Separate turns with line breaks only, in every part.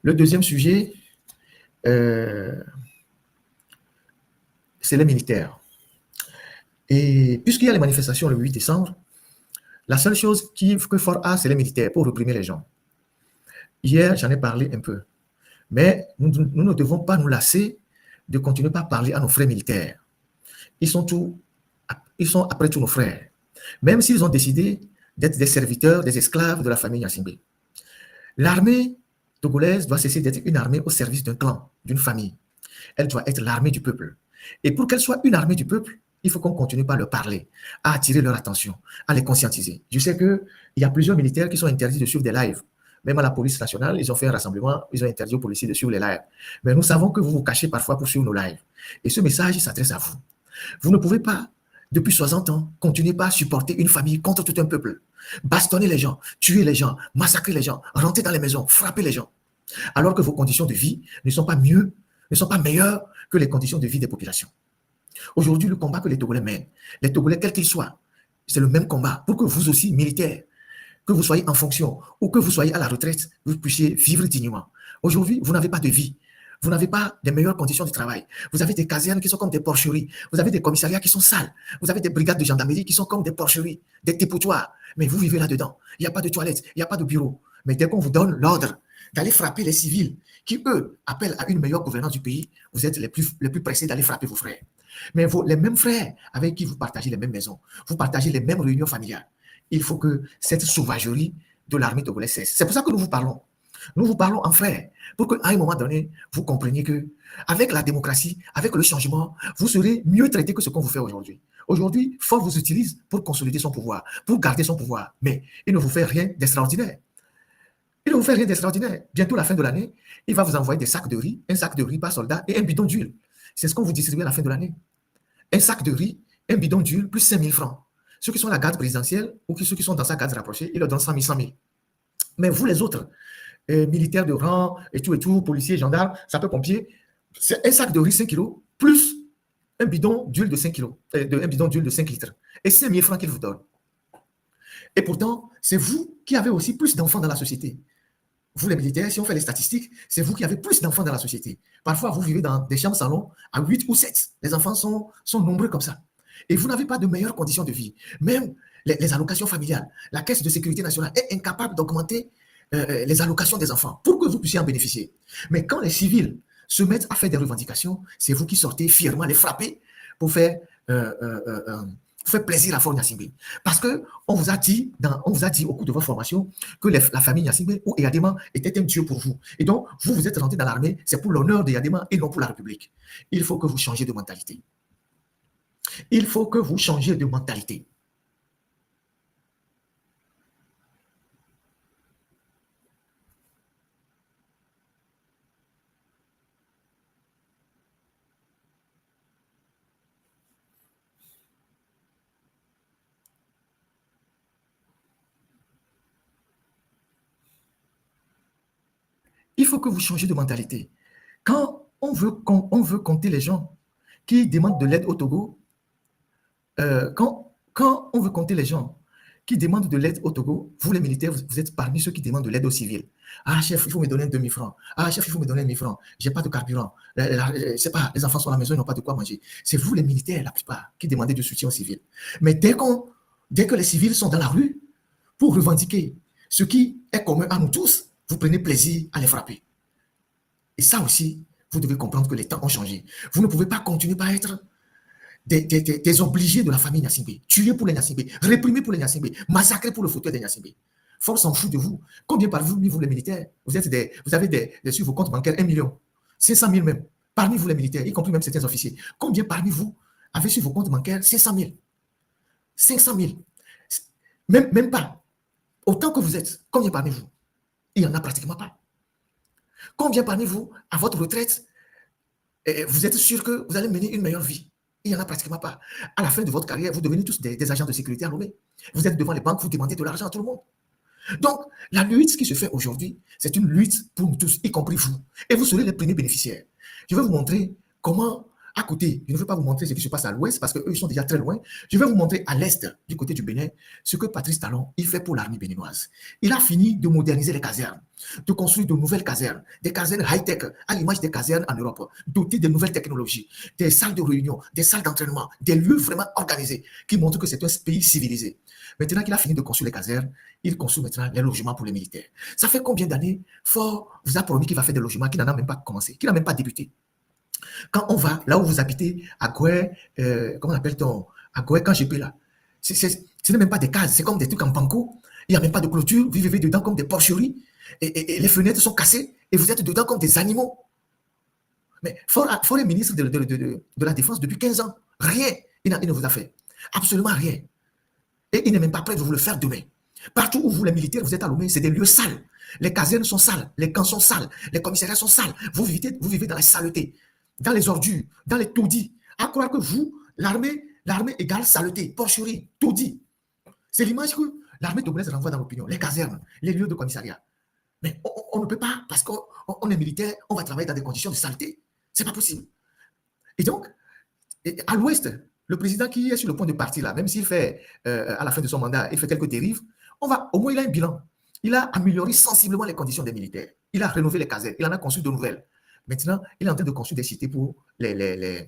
Le deuxième sujet, c'est les militaires. Et puisqu'il y a les manifestations le 8 décembre, la seule chose que Fort a, c'est les militaires pour réprimer les gens. Hier, j'en ai parlé un peu. Mais nous ne devons pas nous lasser de continuer par parler à nos frères militaires. Ils sont après tous nos frères. Même s'ils ont décidé d'être des serviteurs, des esclaves de la famille Gnassingbé. L'armée togolaise doit cesser d'être une armée au service d'un clan, d'une famille. Elle doit être l'armée du peuple. Et pour qu'elle soit une armée du peuple, il faut qu'on continue par leur parler, à attirer leur attention, à les conscientiser. Je sais qu'il y a plusieurs militaires qui sont interdits de suivre des lives. Même à la police nationale, ils ont fait un rassemblement, ils ont interdit aux policiers de suivre les lives. Mais nous savons que vous vous cachez parfois pour suivre nos lives. Et ce message, il s'adresse à vous. Vous ne pouvez pas, depuis 60 ans, continuer par supporter une famille contre tout un peuple. Bastonner les gens, tuer les gens, massacrer les gens, rentrer dans les maisons, frapper les gens. Alors que vos conditions de vie ne sont pas mieux, ne sont pas meilleures que les conditions de vie des populations. Aujourd'hui, le combat que les Togolais mènent, les Togolais, quels qu'ils soient, c'est le même combat pour que vous aussi, militaires, que vous soyez en fonction ou que vous soyez à la retraite, vous puissiez vivre dignement. Aujourd'hui, vous n'avez pas de vie. Vous n'avez pas des meilleures conditions de travail. Vous avez des casernes qui sont comme des porcheries. Vous avez des commissariats qui sont sales. Vous avez des brigades de gendarmerie qui sont comme des porcheries, des dépotoirs. Mais vous vivez là-dedans. Il n'y a pas de toilettes, il n'y a pas de bureau. Mais dès qu'on vous donne l'ordre d'aller frapper les civils qui, eux, appellent à une meilleure gouvernance du pays, vous êtes les plus pressés d'aller frapper vos frères. Mais les mêmes frères avec qui vous partagez les mêmes maisons, vous partagez les mêmes réunions familiales. Il faut que cette sauvagerie de l'armée togolaise cesse. C'est pour ça que nous vous parlons. Nous vous parlons en frères, pour qu'à un moment donné, vous compreniez que avec la démocratie, avec le changement, vous serez mieux traités que ce qu'on vous fait aujourd'hui. Aujourd'hui, Fort vous utilise pour consolider son pouvoir, pour garder son pouvoir, mais il ne vous fait rien d'extraordinaire. Il ne vous fait rien d'extraordinaire. Bientôt, la fin de l'année, il va vous envoyer des sacs de riz, un sac de riz par soldat et un bidon d'huile. C'est ce qu'on vous distribue à la fin de l'année. Un sac de riz, un bidon d'huile, plus 5 000 francs. Ceux qui sont à la garde présidentielle ou ceux qui sont dans sa garde rapprochée, il leur donne 100 000, 100 000. Mais vous, les autres, militaires de rang et tout, policiers, gendarmes, sapeurs-pompiers, c'est un sac de riz 5 kilos plus un bidon d'huile de 5 kilos, un bidon d'huile de 5 litres. Et 5 000 francs qu'ils vous donnent. Et pourtant, c'est vous qui avez aussi plus d'enfants dans la société. Vous, les militaires, si on fait les statistiques, c'est vous qui avez plus d'enfants dans la société. Parfois, vous vivez dans des chambres salons à 8 ou 7. Les enfants sont nombreux comme ça. Et vous n'avez pas de meilleures conditions de vie. Même les allocations familiales, la Caisse de sécurité nationale est incapable d'augmenter les allocations des enfants pour que vous puissiez en bénéficier. Mais quand les civils se mettent à faire des revendications, c'est vous qui sortez fièrement les frapper pour faire plaisir à Fort Gnassingbé. Parce qu'on vous a dit au cours de votre formation que la famille Gnassingbé ou Eyadema était un dieu pour vous. Et donc, vous êtes rentré dans l'armée, c'est pour l'honneur d'Eyadema et non pour la République. Il faut que vous changiez de mentalité. Il faut que vous changiez de mentalité. Il faut que vous changiez de mentalité. Quand on veut compter les gens qui demandent de l'aide au Togo, quand on veut compter les gens qui demandent de l'aide au Togo, vous les militaires, vous êtes parmi ceux qui demandent de l'aide aux civils. Ah chef, il faut me donner un demi-franc. Ah chef, il faut me donner un 1 000 francs. J'ai pas de carburant. C'est pas, les enfants sont à la maison, ils n'ont pas de quoi manger. C'est vous les militaires, la plupart, qui demandez du soutien aux civils. Mais dès que les civils sont dans la rue pour revendiquer ce qui est commun à nous tous, vous prenez plaisir à les frapper. Et ça aussi, vous devez comprendre que les temps ont changé. Vous ne pouvez pas continuer par être des obligés de la famille Gnassingbé, tuer pour les Gnassingbé, réprimer pour les Gnassingbé, massacrer pour le fauteuil des Gnassingbé. Force s'en fout de vous. Combien parmi vous, les militaires, vous avez sur vos comptes bancaires 1 million, 500 000 même, parmi vous les militaires, y compris même certains officiers. Combien parmi vous avez sur vos comptes bancaires 500 000 500 000 même pas. Autant que vous êtes, combien parmi vous? Il n'y en a pratiquement pas. Combien parmi vous, à votre retraite, vous êtes sûr que vous allez mener une meilleure vie? Il n'y en a pratiquement pas. À la fin de votre carrière, vous devenez tous des agents de sécurité armés. Vous êtes devant les banques, vous demandez de l'argent à tout le monde. Donc, la lutte qui se fait aujourd'hui, c'est une lutte pour nous tous, y compris vous. Et vous serez les premiers bénéficiaires. Je vais vous montrer comment, à côté, je ne veux pas vous montrer ce qui se passe à l'ouest parce qu'eux, ils sont déjà très loin. Je vais vous montrer à l'est, du côté du Bénin, ce que Patrice Talon, il fait pour l'armée béninoise. Il a fini de moderniser les casernes, de construire de nouvelles casernes, des casernes high-tech, à l'image des casernes en Europe, dotées de nouvelles technologies, des salles de réunion, des salles d'entraînement, des lieux vraiment organisés qui montrent que c'est un pays civilisé. Maintenant qu'il a fini de construire les casernes, il construit maintenant les logements pour les militaires. Ça fait combien d'années Fort vous a promis qu'il va faire des logements qui n'en a même pas commencé, qui n'a même pas débuté. Quand on va là où vous habitez, à Goué, comment appelle-t-on, à Goué, quand j'étais là, ce n'est même pas des cases, c'est comme des trucs en panko. Il n'y a même pas de clôture, vous vivez dedans comme des porcheries, et les fenêtres sont cassées, et vous êtes dedans comme des animaux. Mais Fort est ministre de la Défense depuis 15 ans. Rien, il ne vous a fait. Absolument rien. Et il n'est même pas prêt de vous le faire demain. Partout où vous, les militaires, vous êtes à Lomé, c'est des lieux sales. Les casernes sont sales, les camps sont sales, les commissariats sont sales. Vous vivez dans la saleté, dans les ordures, dans les taudis. À croire que vous, l'armée égale saleté, porcherie, taudis. C'est l'image que l'armée togolaise renvoie dans l'opinion. Les casernes, les lieux de commissariat. Mais on ne peut pas, parce qu'on est militaire, on va travailler dans des conditions de saleté. C'est pas possible. Et donc, à l'ouest, le président qui est sur le point de partir là, même s'il fait, à la fin de son mandat, il fait quelques dérives, au moins il a un bilan. Il a amélioré sensiblement les conditions des militaires. Il a rénové les casernes. Il en a construit de nouvelles. Maintenant, il est en train de construire des cités pour les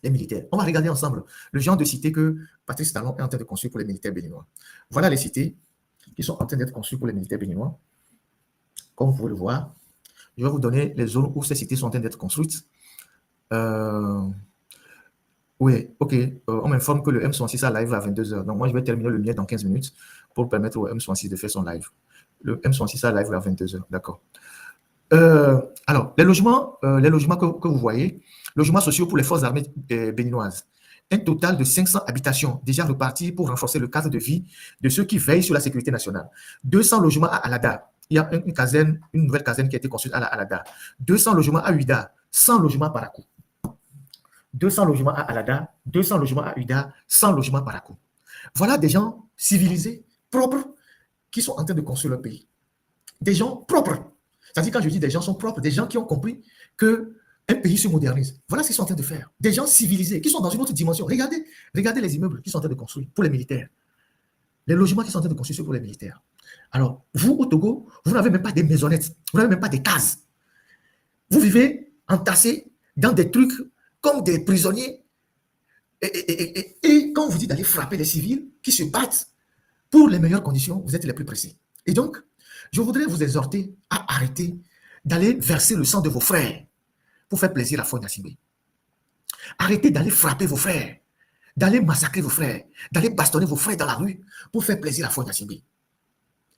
militaires. On va regarder ensemble le genre de cités que Patrice Talon est en train de construire pour les militaires béninois. Voilà les cités qui sont en train d'être construites pour les militaires béninois. Comme vous pouvez le voir, je vais vous donner les zones où ces cités sont en train d'être construites. Oui, ok. On m'informe que le M66 a live à 22h. Donc, moi, je vais terminer le mien dans 15 minutes pour permettre au M66 de faire son live. Le M66 a live à 22h. D'accord. Alors, les logements que vous voyez, logements sociaux pour les forces armées béninoises. Un total de 500 habitations déjà reparties pour renforcer le cadre de vie de ceux qui veillent sur la sécurité nationale. 200 logements à Alada. Il y a une nouvelle caserne qui a été construite à Alada. 200 logements à Uida. 100 logements à Parakou. 200 logements à Alada, 200 logements à Uida, 100 logements à Parakou. Voilà des gens civilisés, propres, qui sont en train de construire leur pays. Des gens propres. C'est-à-dire, quand je dis des gens sont propres, des gens qui ont compris qu'un pays se modernise. Voilà ce qu'ils sont en train de faire. Des gens civilisés, qui sont dans une autre dimension. Regardez les immeubles qui sont en train de construire pour les militaires. Les logements qui sont en train de construire pour les militaires. Alors, vous, au Togo, vous n'avez même pas des maisonnettes, vous n'avez même pas des cases. Vous vivez entassés dans des trucs comme des prisonniers. Et quand on vous dit d'aller frapper les civils qui se battent pour les meilleures conditions, vous êtes les plus pressés. Et donc, je voudrais vous exhorter à arrêter d'aller verser le sang de vos frères pour faire plaisir à Faure Gnassingbé. Arrêtez d'aller frapper vos frères, d'aller massacrer vos frères, d'aller bastonner vos frères dans la rue pour faire plaisir à Faure Gnassingbé.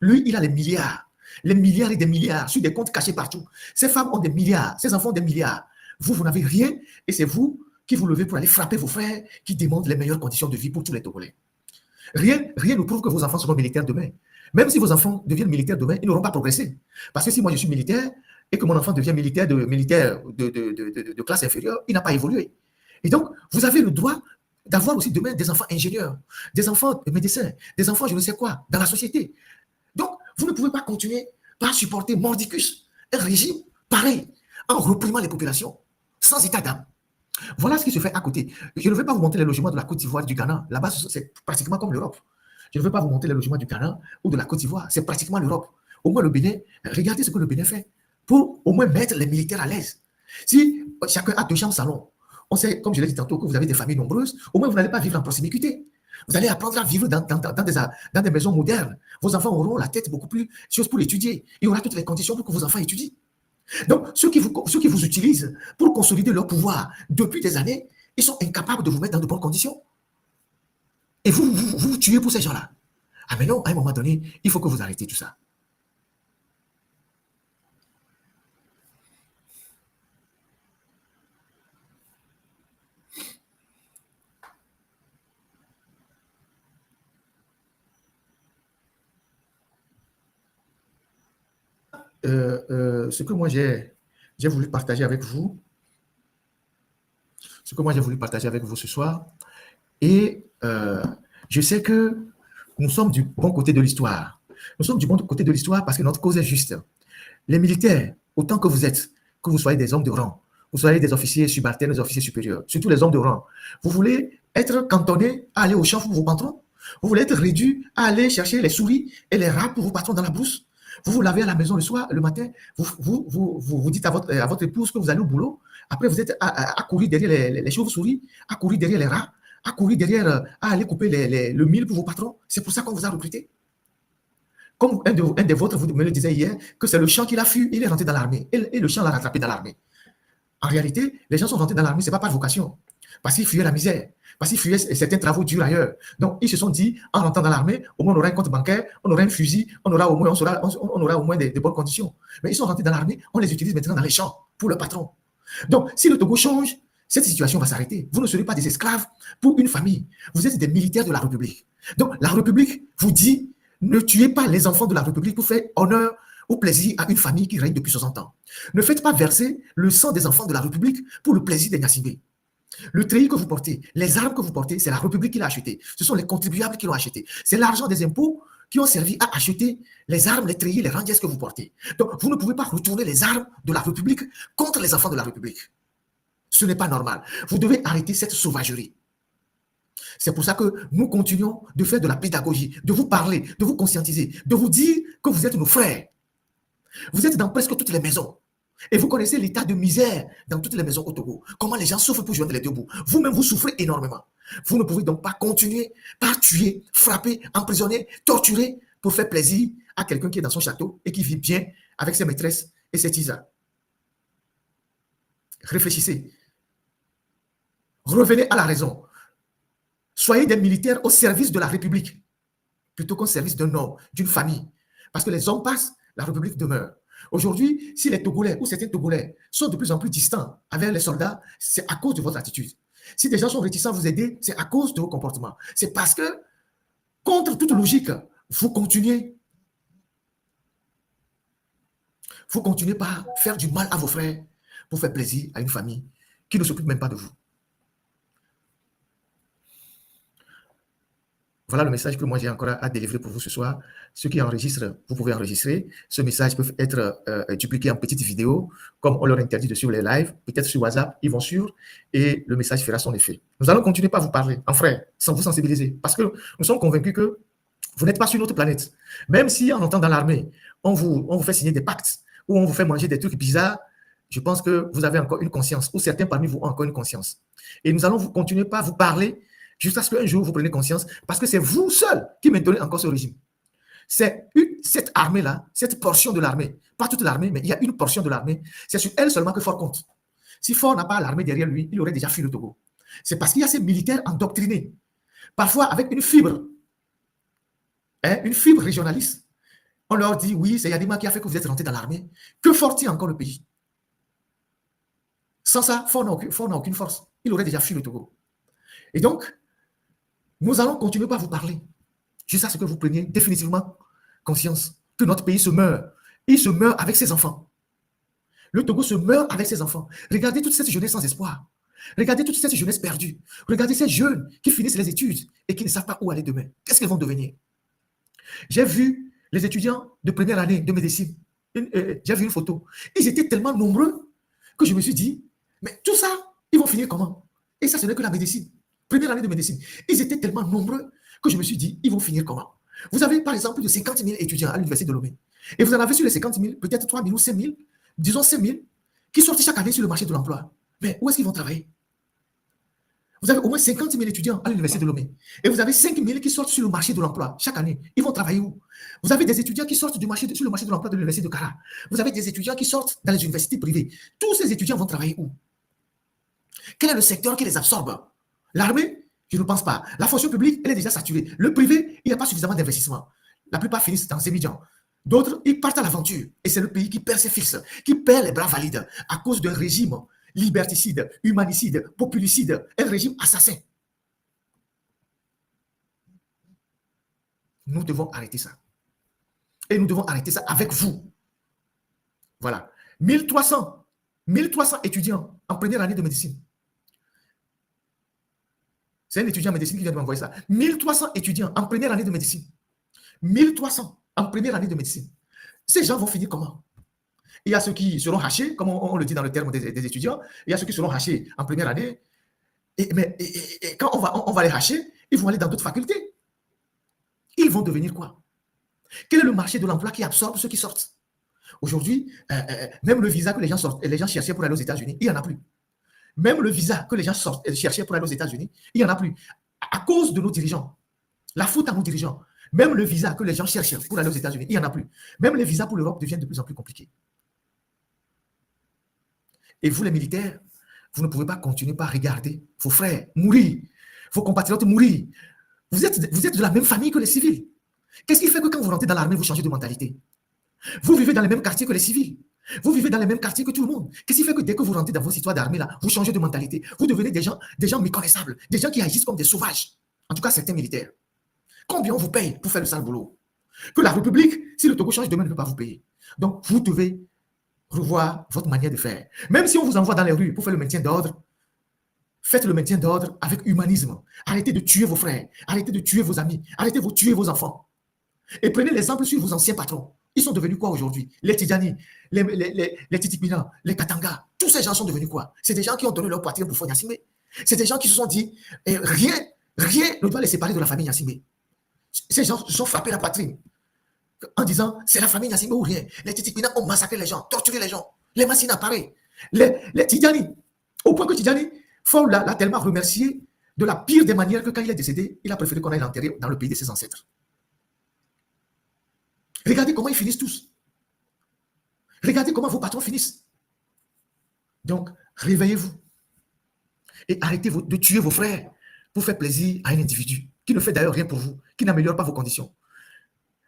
Lui, il a les milliards et des milliards sur des comptes cachés partout. Ces femmes ont des milliards, ces enfants ont des milliards. Vous n'avez rien et c'est vous qui vous levez pour aller frapper vos frères qui demandent les meilleures conditions de vie pour tous les Togolais. Rien ne prouve que vos enfants seront militaires demain. Même si vos enfants deviennent militaires demain, ils n'auront pas progressé. Parce que si moi je suis militaire et que mon enfant devient militaire de classe inférieure, il n'a pas évolué. Et donc, vous avez le droit d'avoir aussi demain des enfants ingénieurs, des enfants médecins, des enfants je ne sais quoi dans la société. Donc, vous ne pouvez pas continuer par supporter mordicus, un régime pareil, en reprimant les populations, sans état d'âme. Voilà ce qui se fait à côté. Je ne vais pas vous montrer les logements de la Côte d'Ivoire, du Ghana. Là-bas, c'est pratiquement comme l'Europe. Je ne vais pas vous montrer les logements du Ghana ou de la Côte d'Ivoire. C'est pratiquement l'Europe. Au moins, le Bénin, regardez ce que le Bénin fait pour au moins mettre les militaires à l'aise. Si chacun a 2 chambres salon, on sait, comme je l'ai dit tantôt, que vous avez des familles nombreuses, au moins, vous n'allez pas vivre en proximité. Vous allez apprendre à vivre dans des maisons modernes. Vos enfants auront la tête beaucoup plus chose pour étudier. Il y aura toutes les conditions pour que vos enfants étudient. Donc, ceux qui vous utilisent pour consolider leur pouvoir depuis des années, ils sont incapables de vous mettre dans de bonnes conditions. Et vous tuez pour ces gens-là. Ah mais non, à un moment donné, il faut que vous arrêtiez tout ça. Ce que moi j'ai voulu partager avec vous, ce soir, et je sais que nous sommes du bon côté de l'histoire. Nous sommes du bon côté de l'histoire parce que notre cause est juste. Les militaires, autant que vous êtes, que vous soyez des hommes de rang, vous soyez des officiers subalternes, des officiers supérieurs, surtout les hommes de rang. Vous voulez être cantonné à aller au champ pour vos patrons? Vous voulez être réduit à aller chercher les souris et les rats pour vos patrons dans la brousse? Vous vous lavez à la maison le soir, le matin, vous dites à votre épouse que vous allez au boulot. Après, vous êtes à courir derrière les chauves-souris, à courir derrière les rats, à courir derrière, à aller couper le mil pour vos patrons. C'est pour ça qu'on vous a recruté. Comme un des vôtres vous me le disait hier, que c'est le champ qu'il a fui, il est rentré dans l'armée. Et le champ l'a rattrapé dans l'armée. En réalité, les gens sont rentrés dans l'armée, ce n'est pas par vocation. Parce qu'ils fuyaient la misère, parce qu'ils fuyaient certains travaux durs ailleurs. Donc, ils se sont dit, en rentrant dans l'armée, au moins on aura un compte bancaire, on aura un fusil, on aura au moins des bonnes conditions. Mais ils sont rentrés dans l'armée, on les utilise maintenant dans les champs pour le patron. Donc, si le Togo change, cette situation va s'arrêter. Vous ne serez pas des esclaves pour une famille. Vous êtes des militaires de la République. Donc, la République vous dit, ne tuez pas les enfants de la République pour faire honneur ou plaisir à une famille qui règne depuis 60 ans. Ne faites pas verser le sang des enfants de la République pour le plaisir des Niassibé. Le treillis que vous portez, les armes que vous portez, c'est la République qui l'a acheté. Ce sont les contribuables qui l'ont acheté. C'est l'argent des impôts qui ont servi à acheter les armes, les treillis, les randiers que vous portez. Donc, vous ne pouvez pas retourner les armes de la République contre les enfants de la République. Ce n'est pas normal. Vous devez arrêter cette sauvagerie. C'est pour ça que nous continuons de faire de la pédagogie, de vous parler, de vous conscientiser, de vous dire que vous êtes nos frères. Vous êtes dans presque toutes les maisons. Et vous connaissez l'état de misère dans toutes les maisons au Togo. Comment les gens souffrent pour joindre les deux bouts. Vous-même, vous souffrez énormément. Vous ne pouvez donc pas continuer par tuer, frapper, emprisonner, torturer pour faire plaisir à quelqu'un qui est dans son château et qui vit bien avec ses maîtresses et ses tisans. Réfléchissez. Revenez à la raison. Soyez des militaires au service de la République plutôt qu'au service d'un homme, d'une famille. Parce que les hommes passent, la République demeure. Aujourd'hui, si les Togolais ou certains Togolais sont de plus en plus distants avec les soldats, c'est à cause de votre attitude. Si des gens sont réticents à vous aider, c'est à cause de vos comportements. C'est parce que, contre toute logique, vous continuez par faire du mal à vos frères pour faire plaisir à une famille qui ne s'occupe même pas de vous. Voilà le message que moi j'ai encore à délivrer pour vous ce soir. Ceux qui enregistrent, vous pouvez enregistrer. Ce message peut être dupliqué en petites vidéos, comme on leur interdit de suivre les lives. Peut-être sur WhatsApp, ils vont suivre et le message fera son effet. Nous allons continuer par vous parler, en frère, sans vous sensibiliser. Parce que nous sommes convaincus que vous n'êtes pas sur notre planète. Même si en entrant dans l'armée, on vous fait signer des pactes ou on vous fait manger des trucs bizarres, je pense que vous avez encore une conscience, ou certains parmi vous ont encore une conscience. Et nous allons continuer par vous parler jusqu'à ce qu'un jour vous preniez conscience, parce que c'est vous seul qui maintenez encore ce régime. C'est cette armée-là, cette portion de l'armée, pas toute l'armée, mais il y a une portion de l'armée, c'est sur elle seulement que Fort compte. Si Fort n'a pas l'armée derrière lui, il aurait déjà fui le Togo. C'est parce qu'il y a ces militaires endoctrinés, parfois avec une fibre régionaliste. On leur dit, oui, c'est Yadima qui a fait que vous êtes rentré dans l'armée. Que Fort tient encore le pays? Sans ça, Fort n'a aucune force. Il aurait déjà fui le Togo. Et donc, nous allons continuer par vous parler, jusqu'à ce que vous preniez définitivement conscience que notre pays se meurt. Il se meurt avec ses enfants. Le Togo se meurt avec ses enfants. Regardez toute cette jeunesse sans espoir. Regardez toute cette jeunesse perdue. Regardez ces jeunes qui finissent les études et qui ne savent pas où aller demain. Qu'est-ce qu'ils vont devenir? J'ai vu les étudiants de première année de médecine. J'ai vu une photo. Ils étaient tellement nombreux que je me suis dit, mais tout ça, ils vont finir comment? Et ça, ce n'est que la médecine. Première année de médecine. Ils étaient tellement nombreux que je me suis dit, ils vont finir comment? Vous avez par exemple plus de 50 000 étudiants à l'université de Lomé. Et vous en avez sur les 50 000, peut-être 3 000 ou 5 000, disons 5 000, qui sortent chaque année sur le marché de l'emploi. Mais où est-ce qu'ils vont travailler? Vous avez au moins 50 000 étudiants à l'université de Lomé. Et vous avez 5 000 qui sortent sur le marché de l'emploi chaque année. Ils vont travailler où? Vous avez des étudiants qui sortent sur le marché de l'emploi de l'université de Kara. Vous avez des étudiants qui sortent dans les universités privées. Tous ces étudiants vont travailler où? Quel est le secteur qui les absorbe? L'armée? Je ne pense pas. La fonction publique, elle est déjà saturée. Le privé, il n'y a pas suffisamment d'investissement. La plupart finissent dans ces millions. D'autres, ils partent à l'aventure. Et c'est le pays qui perd ses fils, qui perd les bras valides à cause d'un régime liberticide, humanicide, populicide, un régime assassin. Nous devons arrêter ça. Et nous devons arrêter ça avec vous. Voilà. 1300 étudiants en première année de médecine. C'est un étudiant en médecine qui vient de m'envoyer ça. 1300 étudiants en première année de médecine. 1300 en première année de médecine. Ces gens vont finir comment? Il y a ceux qui seront hachés, comme on le dit dans le terme des étudiants. Il y a ceux qui seront hachés en première année. Et quand on va les hacher, ils vont aller dans d'autres facultés. Ils vont devenir quoi? Quel est le marché de l'emploi qui absorbe ceux qui sortent? Aujourd'hui, même le visa que les gens cherchaient pour aller aux États-Unis, il n'y en a plus. Même le visa que les gens cherchaient pour aller aux États-Unis, il n'y en a plus. À cause de nos dirigeants. La faute à nos dirigeants. Même le visa que les gens cherchent pour aller aux États-Unis, il n'y en a plus. Même les visas pour l'Europe deviennent de plus en plus compliqués. Et vous, les militaires, vous ne pouvez pas continuer par regarder vos frères mourir, vos compatriotes mourir. Vous êtes de la même famille que les civils. Qu'est-ce qui fait que quand vous rentrez dans l'armée, vous changez de mentalité? Vous vivez dans les mêmes quartiers que les civils. Vous vivez dans les mêmes quartiers que tout le monde. Qu'est-ce qui fait que dès que vous rentrez dans vos histoires d'armée, là, vous changez de mentalité? Vous devenez des gens méconnaissables, des gens qui agissent comme des sauvages. En tout cas, certains militaires. Combien on vous paye pour faire le sale boulot? Que la République, si le Togo change demain, ne peut pas vous payer. Donc, vous devez revoir votre manière de faire. Même si on vous envoie dans les rues pour faire le maintien d'ordre, faites le maintien d'ordre avec humanisme. Arrêtez de tuer vos frères. Arrêtez de tuer vos amis. Arrêtez de tuer vos enfants. Et prenez l'exemple sur vos anciens patrons. Ils sont devenus quoi aujourd'hui? Les Tidjani, les Titikmina, les Katanga. Tous ces gens sont devenus quoi? C'est des gens qui ont donné leur patrie pour Yassime. C'est des gens qui se sont dit, rien ne doit les séparer de la famille Yassime. Ces gens se sont frappés la poitrine en disant, c'est la famille Yassime ou rien. Les Titikmina ont massacré les gens, torturé les gens. Les Massina, pareil. Les Tidjani, au point que Tidjani, Ford l'a tellement remercié de la pire des manières que quand il est décédé, il a préféré qu'on aille l'enterrer dans le pays de ses ancêtres. Regardez comment ils finissent tous. Regardez comment vos patrons finissent. Donc, réveillez-vous. Et arrêtez de tuer vos frères pour faire plaisir à un individu qui ne fait d'ailleurs rien pour vous, qui n'améliore pas vos conditions.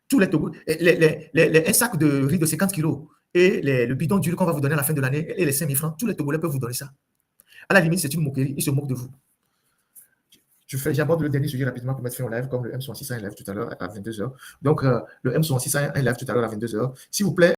Tous un sac de riz de 50 kilos et le bidon d'huile qu'on va vous donner à la fin de l'année et les 5 000 francs, tous les Togolais peuvent vous donner ça. À la limite, c'est une moquerie. Ils se moquent de vous. J'aborde le dernier sujet rapidement pour mettre fin au live, comme le M66 a un live tout à l'heure à 22h. Donc, le M66 a un live tout à l'heure à 22h. S'il vous plaît,